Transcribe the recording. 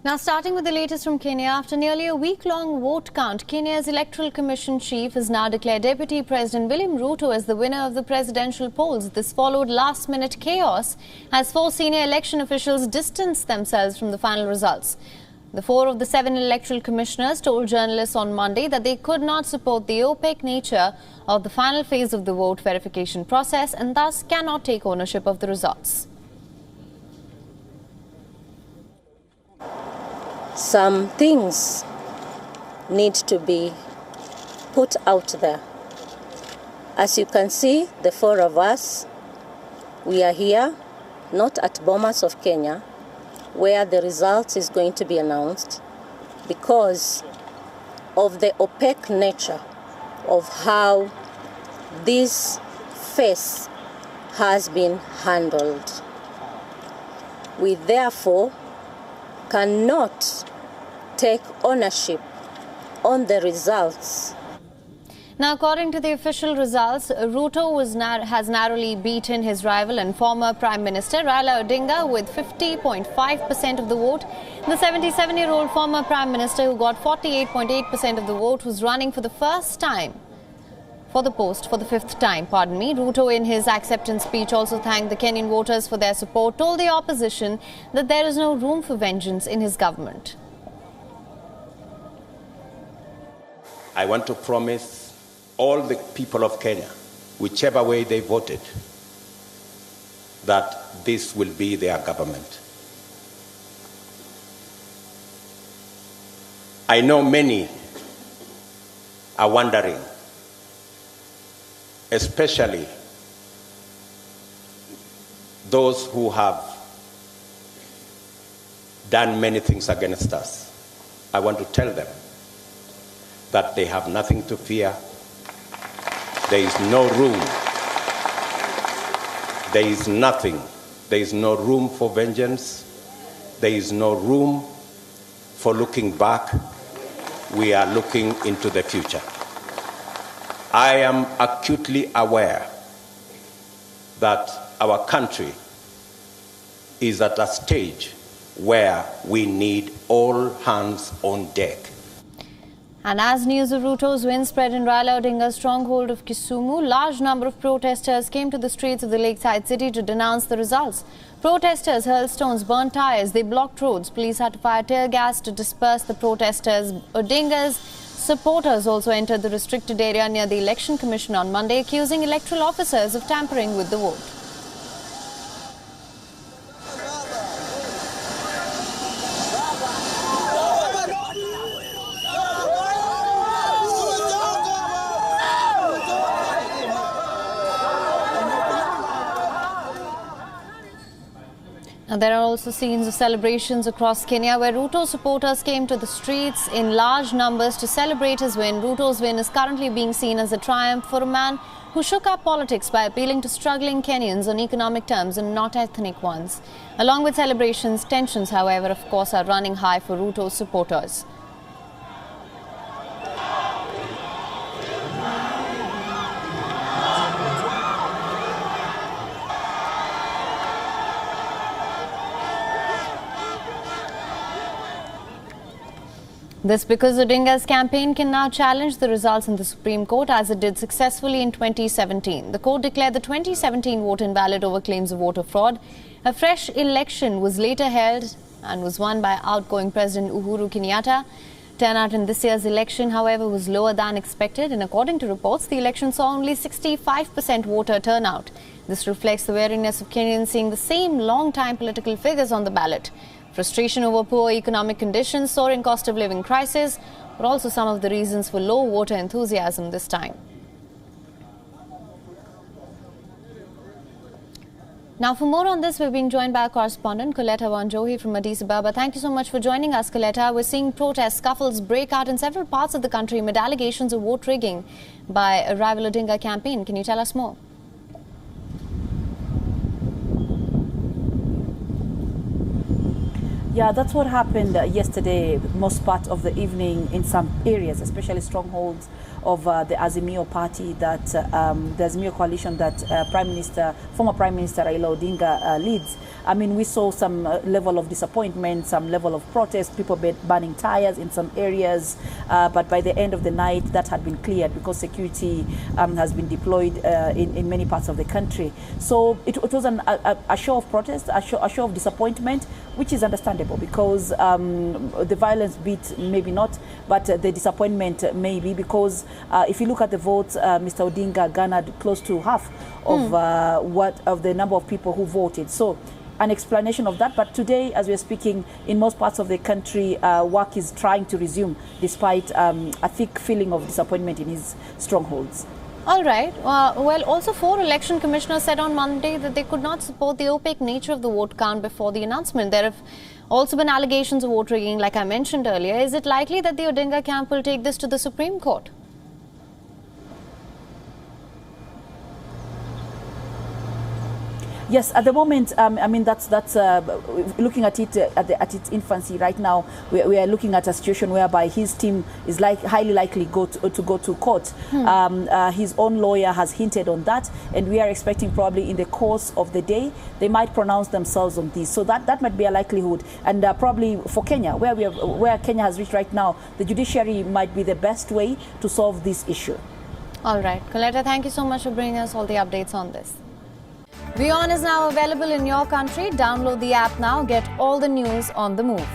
Now, starting with the latest from Kenya, after nearly a week-long vote count, Kenya's Electoral Commission chief has now declared Deputy President William Ruto as the winner of the presidential polls. This followed last-minute chaos as 4 senior election officials distanced themselves from the final results. The 4 of the 7 electoral commissioners told journalists on Monday that they could not support the opaque nature of the final phase of the vote verification process and thus cannot take ownership of the results. Some things need to be put out there. As you can see, the 4 of us, we are here, not at Bomas of Kenya, where the result is going to be announced because of the opaque nature of how this phase has been handled. We therefore cannot take ownership on the results. Now, according to the official results, Ruto has narrowly beaten his rival and former Prime Minister Raila Odinga with 50.5% of the vote. The 77-year-old former Prime Minister, who got 48.8% of the vote, was running for the first time for the post for the 5th time. Ruto, in his acceptance speech, also thanked the Kenyan voters for their support, told the opposition that there is no room for vengeance in his government. I want to promise all the people of Kenya, whichever way they voted, that this will be their government. I know many are wondering, especially those who have done many things against us. I want to tell them that they have nothing to fear. There is no room. There is nothing. There is no room for vengeance. There is no room for looking back. We are looking into the future. I am acutely aware that our country is at a stage where we need all hands on deck. And as news of Ruto's win spread in Raila Odinga's stronghold of Kisumu, large number of protesters came to the streets of the lakeside city to denounce the results. Protesters hurled stones, burnt tires, they blocked roads. Police had to fire tear gas to disperse the protesters. Odinga's supporters also entered the restricted area near the Election Commission on Monday, accusing electoral officers of tampering with the vote. Now, there are also scenes of celebrations across Kenya where Ruto supporters came to the streets in large numbers to celebrate his win. Ruto's win is currently being seen as a triumph for a man who shook up politics by appealing to struggling Kenyans on economic terms and not ethnic ones. Along with celebrations, tensions, however, of course, are running high for Ruto's supporters. This because Odinga's campaign can now challenge the results in the Supreme Court as it did successfully in 2017. The court declared the 2017 vote invalid over claims of voter fraud. A fresh election was later held and was won by outgoing President Uhuru Kenyatta. Turnout in this year's election, however, was lower than expected, and according to reports, the election saw only 65% voter turnout. This reflects the wariness of Kenyans seeing the same long-time political figures on the ballot. Frustration over poor economic conditions, soaring cost of living crisis were also some of the reasons for low voter enthusiasm this time. Now, for more on this, we're being joined by our correspondent, Coletta Wanjohi from Addis Ababa. Thank you so much for joining us, Coletta. We're seeing protests, scuffles break out in several parts of the country amid allegations of vote rigging by a rival Odinga campaign. Can you tell us more? Yeah, that's what happened yesterday, most part of the evening in some areas, especially strongholds of the Azimio party, that the Azimio coalition that former Prime Minister Raila Odinga leads. I mean, we saw some level of disappointment, some level of protest, people burning tires in some areas, but by the end of the night, that had been cleared because security has been deployed in many parts of the country. So it was a show of protest, a show of disappointment, which is understandable because the violence bit maybe not, but the disappointment maybe, because if you look at the votes, Mr. Odinga garnered close to half of of the number of people who voted. So an explanation of that. But today, as we're speaking, in most parts of the country, work is trying to resume despite a thick feeling of disappointment in his strongholds. All right. Well, also 4 election commissioners said on Monday that they could not support the opaque nature of the vote count before the announcement. There have also been allegations of vote rigging, like I mentioned earlier. Is it likely that the Odinga camp will take this to the Supreme Court? Yes, at the moment, I mean, that's looking at it at its infancy right now. We are looking at a situation whereby his team is highly likely to go to court. His own lawyer has hinted on that, and we are expecting probably in the course of the day they might pronounce themselves on this. So that might be a likelihood, and probably for Kenya, where Kenya has reached right now, the judiciary might be the best way to solve this issue. All right, Coletta, thank you so much for bringing us all the updates on this. WION is now available in your country. Download the app now. Get all the news on the move.